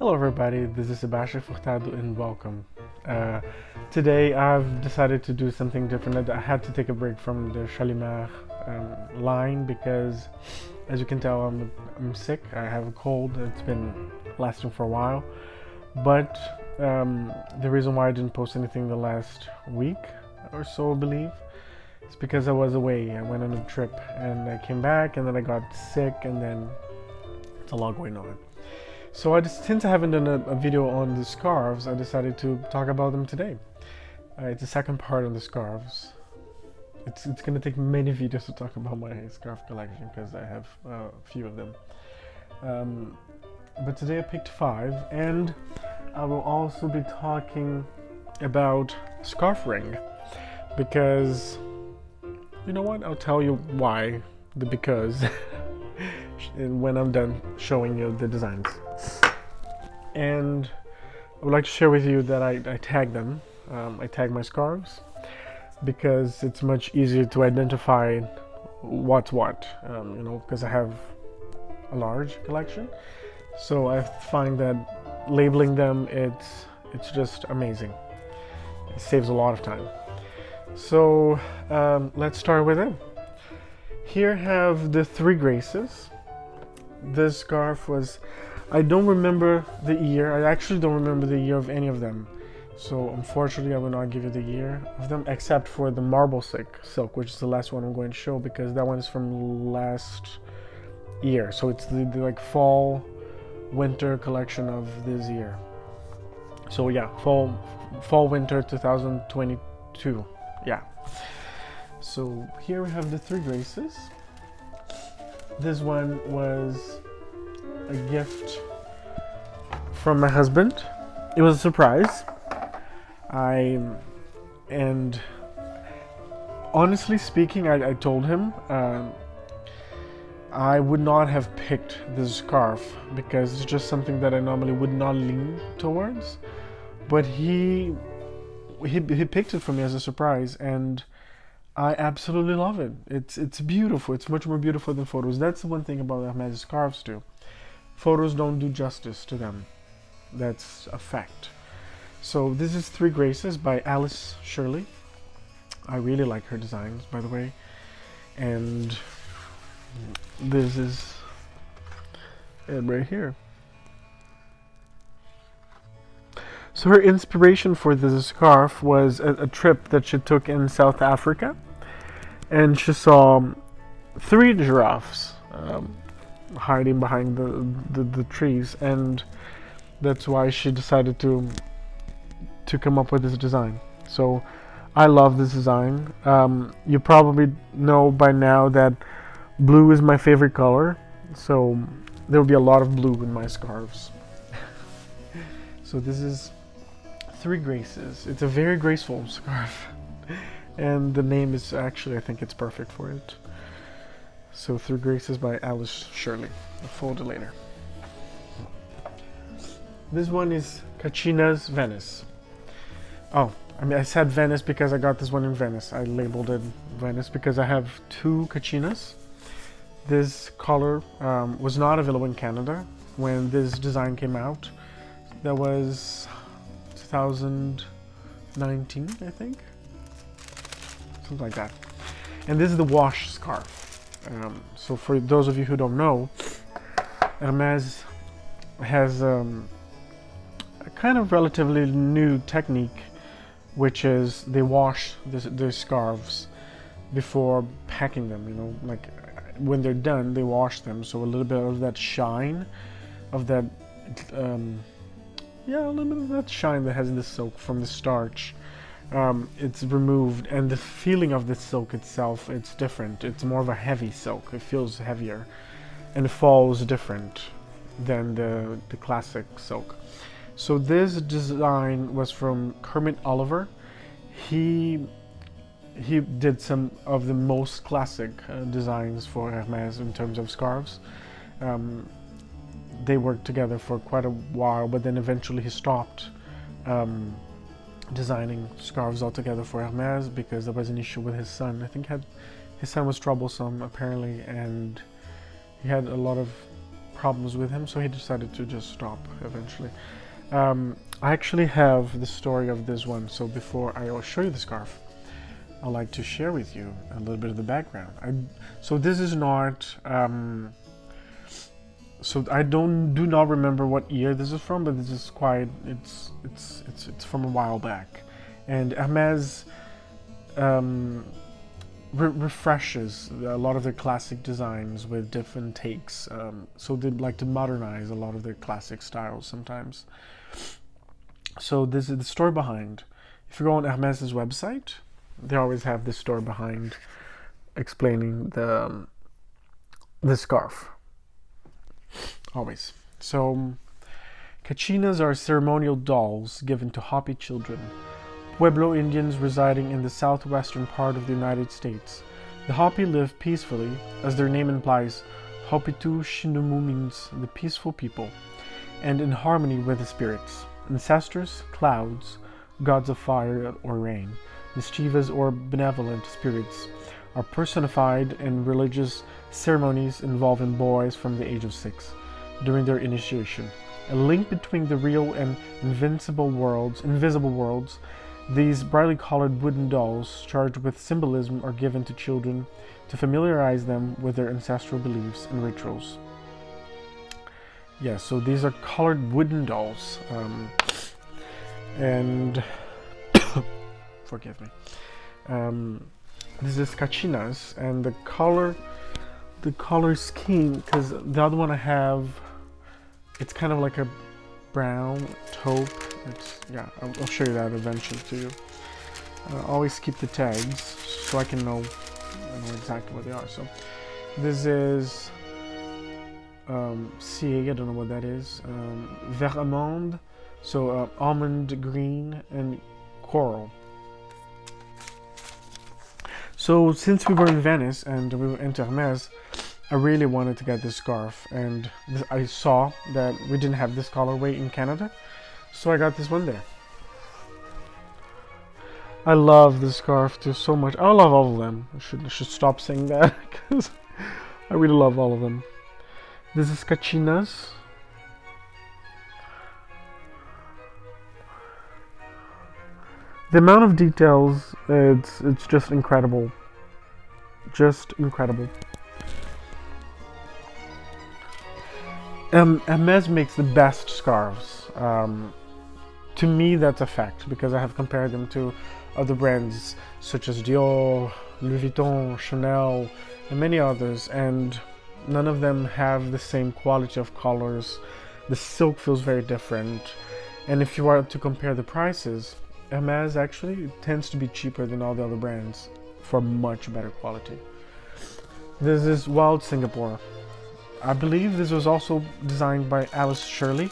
Hello everybody, this is Sebastian Furtado and welcome. Today I've decided to do something different. I had to take a break from the Shalimar line because, as you can tell, I'm sick. I have a cold. It's been lasting for a while. But the reason why I didn't post anything the last week or so, I believe, is because I was away. I went on a trip and I came back and then I got sick and then it's a lot going on. So since I haven't done a video on the scarves, I decided to talk about them today. It's the second part on the scarves. It's going to take many videos to talk about my scarf collection because I have a few of them. But today I picked 5, and I will also be talking about scarf ring because, you know what, I'll tell you why, the because, when I'm done showing you the designs. And I would like to share with you that I tag them. I tag my scarves because it's much easier to identify what's what, because I have a large collection. So I find that labeling them, it's just amazing. It saves a lot of time. So let's start with it. Here have the 3 graces. This scarf was, I don't remember the year. I actually don't remember the year of any of them. So unfortunately I will not give you the year of them, except for the marble silk, which is the last one I'm going to show because that one is from last year. So it's the like fall winter collection of this year. So yeah, fall winter 2022. Yeah. So here we have the 3 graces. This one was a gift from my husband. It was a surprise. And honestly speaking, I told him I would not have picked this scarf because it's just something that I normally would not lean towards. But he picked it for me as a surprise, and I absolutely love it. It's beautiful. It's much more beautiful than photos. That's the one thing about Hermes scarves too. Photos don't do justice to them. That's a fact. So this is 3 Graces by Alice Shirley. I really like her designs, by the way. And this is it right here. So her inspiration for this scarf was a trip that she took in South Africa. And she saw 3 giraffes hiding behind the trees, and that's why she decided to come up with this design. So I love this design. You probably know by now that blue is my favorite color, so there will be a lot of blue in my scarves. So this is 3 Graces. It's a very graceful scarf, and the name is actually, I think it's perfect for it. So 3 Graces by Alice Shirley. I'll fold it later. This one is Cacina's Venice. Oh, I said Venice because I got this one in Venice. I labeled it Venice because I have 2 Cacinas. This color was not available in Canada when this design came out. That was 2019, I think. Something like that. And this is the wash scarf. So for those of you who don't know, Hermes has a kind of relatively new technique, which is they wash their scarves before packing them. Like when they're done, they wash them, so a little bit of that shine, of that a little bit of that shine that has in the silk from the starch, it's removed, and the feeling of the silk itself, it's different. It's more of a heavy silk. It feels heavier, and it falls different than the classic silk. So this design was from Kermit Oliver. He did some of the most classic designs for Hermes in terms of scarves. They worked together for quite a while, but then eventually he stopped designing scarves altogether for Hermes because there was an issue with his son. I think his son was troublesome apparently, and he had a lot of problems with him, so he decided to just stop eventually. I actually have the story of this one, so before I will show you the scarf, I'd like to share with you a little bit of the background. So this is not, so I do not remember what year this is from, but this is quite, it's from a while back. And Hermes refreshes a lot of their classic designs with different takes. So they like to modernize a lot of their classic styles sometimes. So this is the story behind. If you go on Hermes's website, they always have this story behind explaining the scarf. Always. So cachinas are ceremonial dolls given to Hopi children, Pueblo Indians residing in the southwestern part of the United States. The Hopi live peacefully, as their name implies. Hopitu Shinumu means the peaceful people, and in harmony with the spirits. Ancestors, clouds, gods of fire or rain, mischievous or benevolent spirits are personified in religious ceremonies involving boys from the age of 6 during their initiation. A link between the real and invisible worlds, these brightly colored wooden dolls charged with symbolism are given to children to familiarize them with their ancestral beliefs and rituals. Yeah, so these are colored wooden dolls, and forgive me. This is cachinas, and the color scheme, because the other one I have, it's kind of like a brown taupe. Yeah, I'll show you that eventually to you. Always keep the tags so I can know exactly what they are. So this is CA, I don't know what that is. Vert amande, so almond green and coral. So since we were in Venice and we went to Hermes, I really wanted to get this scarf, and I saw that we didn't have this colorway in Canada, so I got this one there. I love this scarf too so much. I love all of them. I should stop saying that because I really love all of them. This is cachinas. The amount of details, it's just incredible. Just incredible. Hermes makes the best scarves. To me, that's a fact because I have compared them to other brands such as Dior, Louis Vuitton, Chanel, and many others, and none of them have the same quality of colors. The silk feels very different, and if you are to compare the prices, Hermes actually tends to be cheaper than all the other brands for much better quality. This is Wild Singapore. I believe this was also designed by Alice Shirley.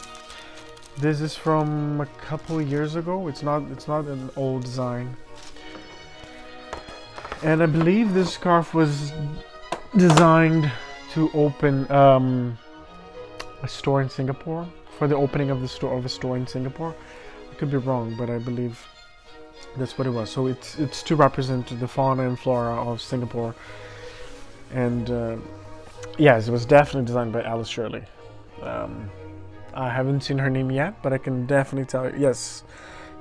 This is from a couple years ago. It's not an old design. And I believe this scarf was designed to open a store in Singapore, for the opening of a store in Singapore. I could be wrong, but I believe that's what it was. So it's to represent the fauna and flora of Singapore. And yes, it was definitely designed by Alice Shirley. I haven't seen her name yet, but I can definitely tell you, yes,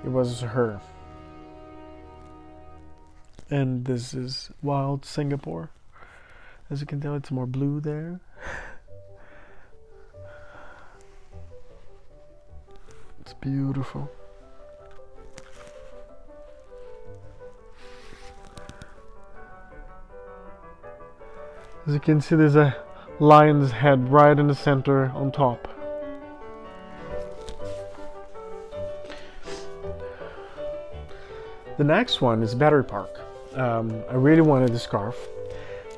it was her. And this is Wild Singapore. As you can tell, it's more blue there. It's beautiful. As you can see, there's a lion's head right in the center on top. The next one is Battery Park. I really wanted the scarf,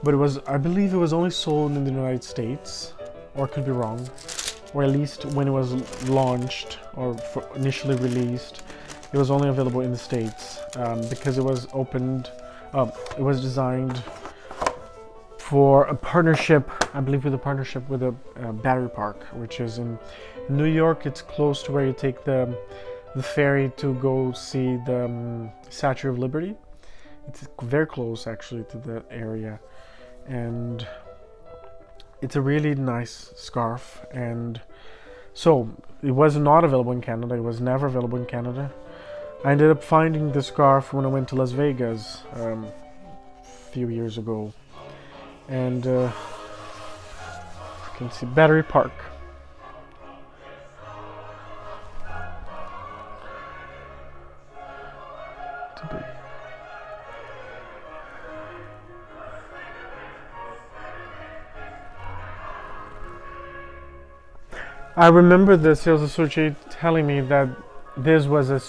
but I believe it was only sold in the United States, or I could be wrong, or at least when it was launched or initially released, it was only available in the States because it was designed for a partnership, I believe with a Battery Park, which is in New York. It's close to where you take the ferry to go see the Statue of Liberty. It's very close actually to that area, and It's a really nice scarf, and so it was not available in Canada. It was never available in Canada. I ended up finding the scarf when I went to Las Vegas a few years ago, and you can see Battery Park. I remember the sales associate telling me that this was a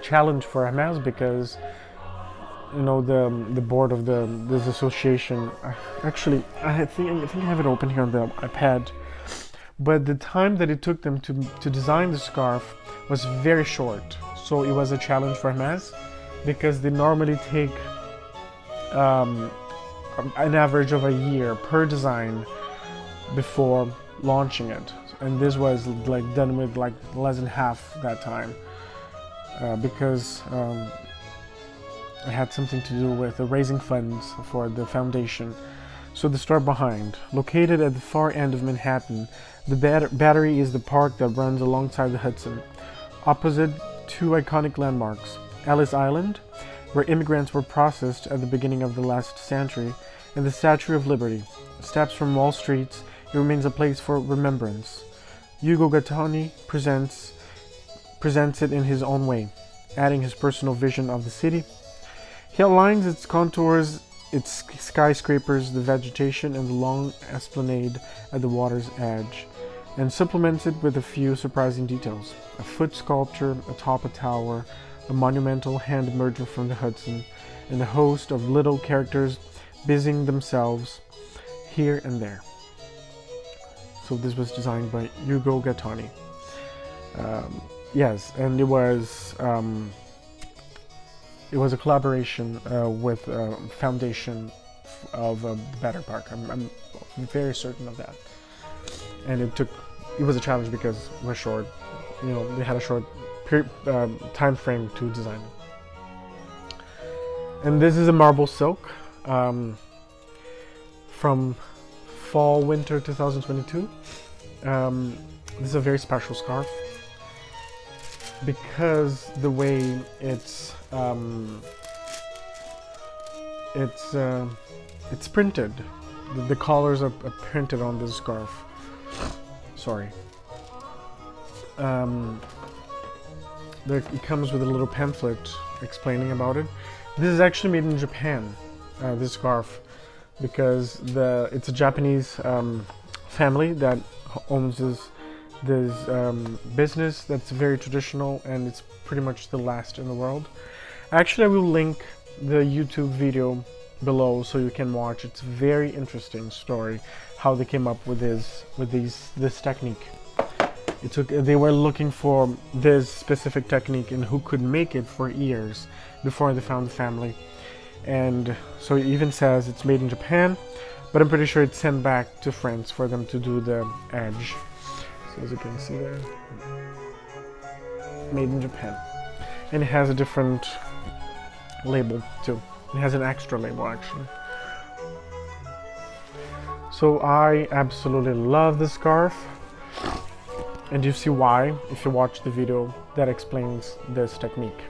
challenge for Hamas because, you know, the board of this association. I think I have it open here on the iPad, but the time that it took them to design the scarf was very short. So it was a challenge for Hamas because they normally take an average of a year per design before launching it, and this was like done with like less than half that time because it had something to do with raising funds for the foundation. So the story behind, located at the far end of Manhattan, the Battery is the park that runs alongside the Hudson, opposite two iconic landmarks: Ellis Island, where immigrants were processed at the beginning of the last century, and the Statue of Liberty. Steps from Wall Street, it remains a place for remembrance. Ugo Gattoni presents it in his own way, adding his personal vision of the city. He outlines its contours, its skyscrapers, the vegetation, and the long esplanade at the water's edge, and supplements it with a few surprising details: a foot sculpture atop a tower, a monumental hand emerging from the Hudson, and a host of little characters busying themselves here and there. So this was designed by Ugo Gattoni. Yes, and it was a collaboration with foundation of the Battery Park. I'm very certain of that. And it was a challenge because it was short. You know, they had a short time frame to design it. And this is a marble silk from fall winter 2022. This is a very special scarf because the way it's printed. The colors are printed on this scarf. Sorry. It comes with a little pamphlet explaining about it. This is actually made in Japan, this scarf, because it's a Japanese family that owns this business that's very traditional, and it's pretty much the last in the world. Actually, I will link the YouTube video below so you can watch. It's a very interesting story how they came up with this technique. They were looking for this specific technique and who could make it for years before they found the family. And so it even says it's made in Japan, but I'm pretty sure it's sent back to France for them to do the edge. So as you can see there, made in Japan. And it has a different label too. It has an extra label actually. So I absolutely love this scarf. And you see why if you watch the video that explains this technique.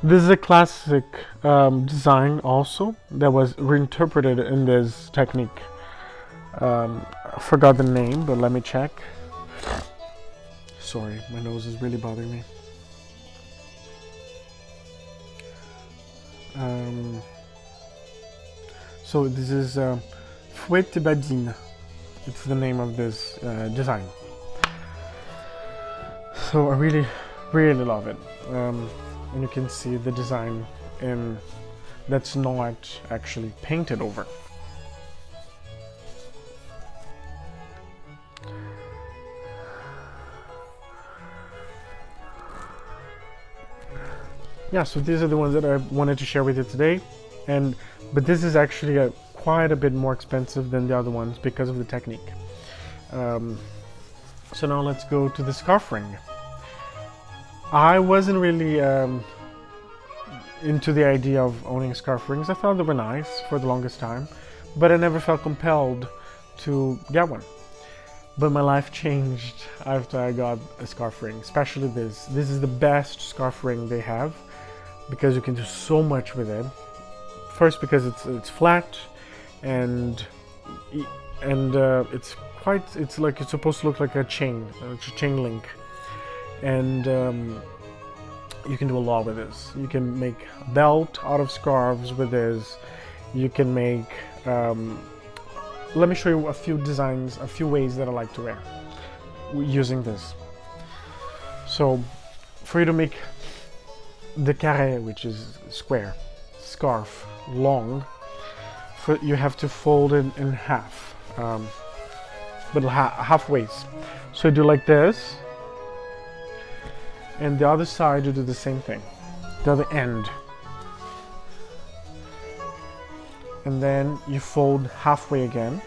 This is a classic design also that was reinterpreted in this technique. I forgot the name, but let me check. Sorry, my nose is really bothering me. So this is Fouette Badine. It's the name of this design. So I really, really love it. And you can see the design that's not actually painted over. Yeah, so these are the ones that I wanted to share with you today, but this is actually quite a bit more expensive than the other ones because of the technique. So now let's go to the scarf ring. I wasn't really into the idea of owning scarf rings. I thought they were nice for the longest time, but I never felt compelled to get one. But my life changed after I got a scarf ring, especially this. This is the best scarf ring they have because you can do so much with it. First, because it's flat, and it's like it's supposed to look like a chain. It's a chain link, and you can do a lot with this. You can make a belt out of scarves with this. You can make let me show you a few designs, a few ways that I like to wear using this. So for you to make the carré, which is square scarf, long, you have to fold it in half, but halfways. So you do like this, and the other side you do the same thing, the other end, and then you fold halfway again,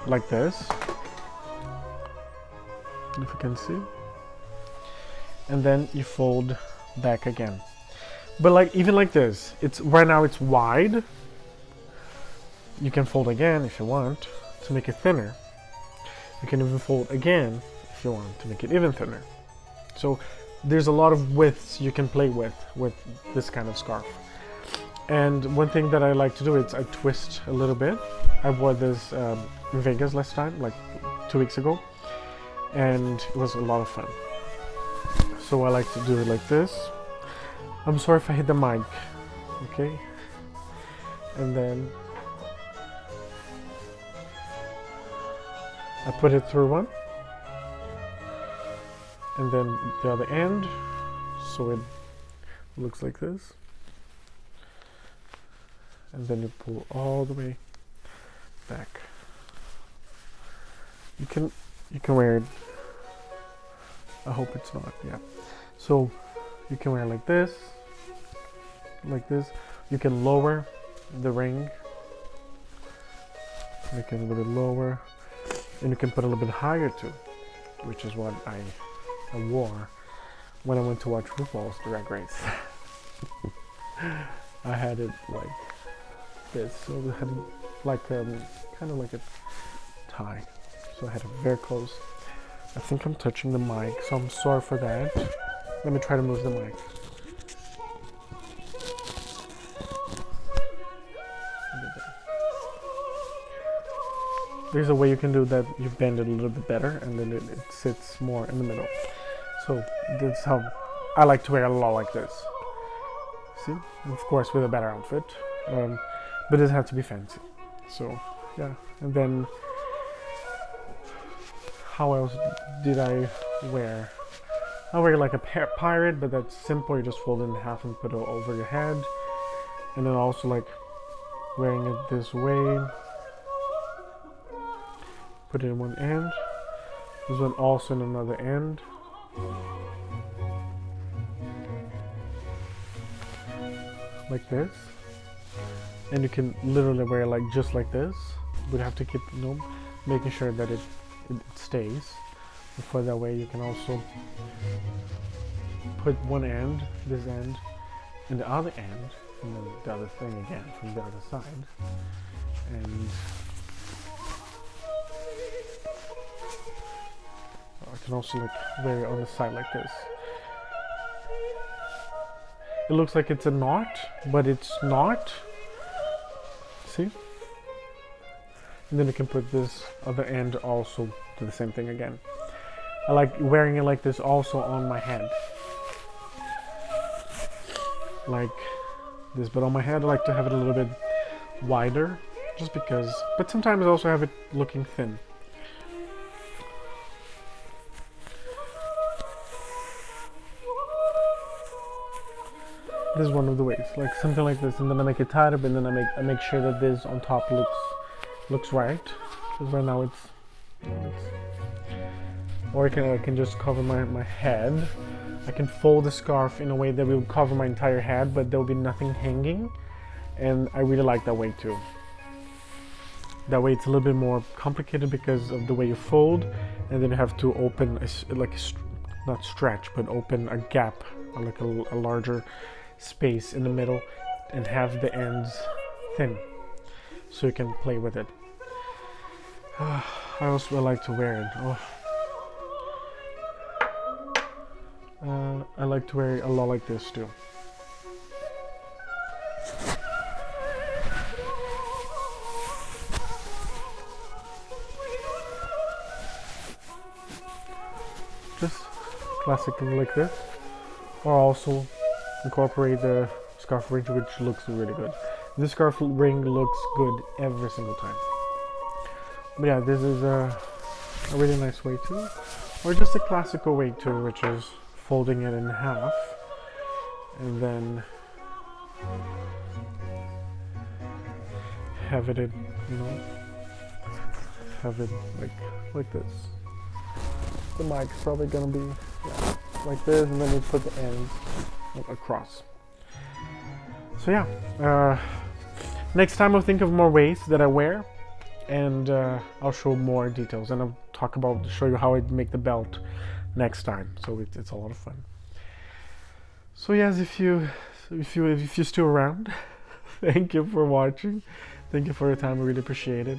like this, if you can see, and then you fold back again. But like even like this, it's right now it's wide. You can fold again if you want to make it thinner. You can even fold again if you want to make it even thinner. So there's a lot of widths you can play with this kind of scarf. And one thing that I like to do is I twist a little bit. I wore this in Vegas last time, like 2 weeks ago, and it was a lot of fun. So I like to do it like this. I'm sorry if I hit the mic, okay? And then I put it through one, and then the other end, so it looks like this. And then you pull all the way back. You can wear it. I hope it's not, yeah. So you can wear it like this, like this. You can lower the ring. You can a little bit lower, and you can put a little bit higher too, which is what I wore when I went to watch RuPaul's Drag Race. I had it like this, so I had like kind of like a tie, so I had it very close. I think I'm touching the mic, so I'm sorry for that. Let me try to move the mic. There's a way you can do that. You bend it a little bit better, and then it sits more in the middle. So that's how I like to wear a lot like this. See, of course with a better outfit, but it doesn't have to be fancy. So yeah, and then how else did I wear? I wear like a pirate, but that's simple. You just fold it in half and put it over your head, and then also like wearing it this way. Put it in one end. This one also in another end. Like this. And you can literally wear like just like this. But you have to keep, you know, making sure that it stays. For that way you can also put one end, this end, and the other end, and then the other thing again from the other side. And I can also like wear it on the side like this. It looks like it's a knot, but it's not. See? And then you can put this other end also to the same thing again. I like wearing it like this also on my head. Like this, but on my head I like to have it a little bit wider, just because, but sometimes I also have it looking thin. This is one of the ways, like something like this, and then I make it tighter, but then I make sure that this on top looks right. Because right now it's or I can just cover my head. I can fold the scarf in a way that will cover my entire head, but there will be nothing hanging, and I really like that way too. That way it's a little bit more complicated because of the way you fold, and then you have to open not stretch, but open a gap, like a larger space in the middle and have the ends thin so you can play with it. I also like to wear it. I like to wear it a lot like this too. Just classic thing like this, or also incorporate the scarf ring, which looks really good. This scarf ring looks good every single time. But yeah, this is a really nice way too, or just a classical way too, which is folding it in half and then have it, have it like this. The mic's probably gonna be like this, and then you put the ends across. So yeah, next time I'll think of more ways that I wear, and I'll show more details, and I'll show you how I make the belt next time. So it's a lot of fun. So yes, if you're still around, thank you for watching. Thank you for your time. I really appreciate it.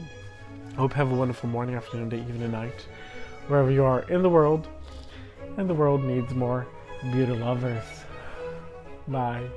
I hope you have a wonderful morning, afternoon, day, evening, night, wherever you are in the world. And the world needs more beauty lovers. Bye.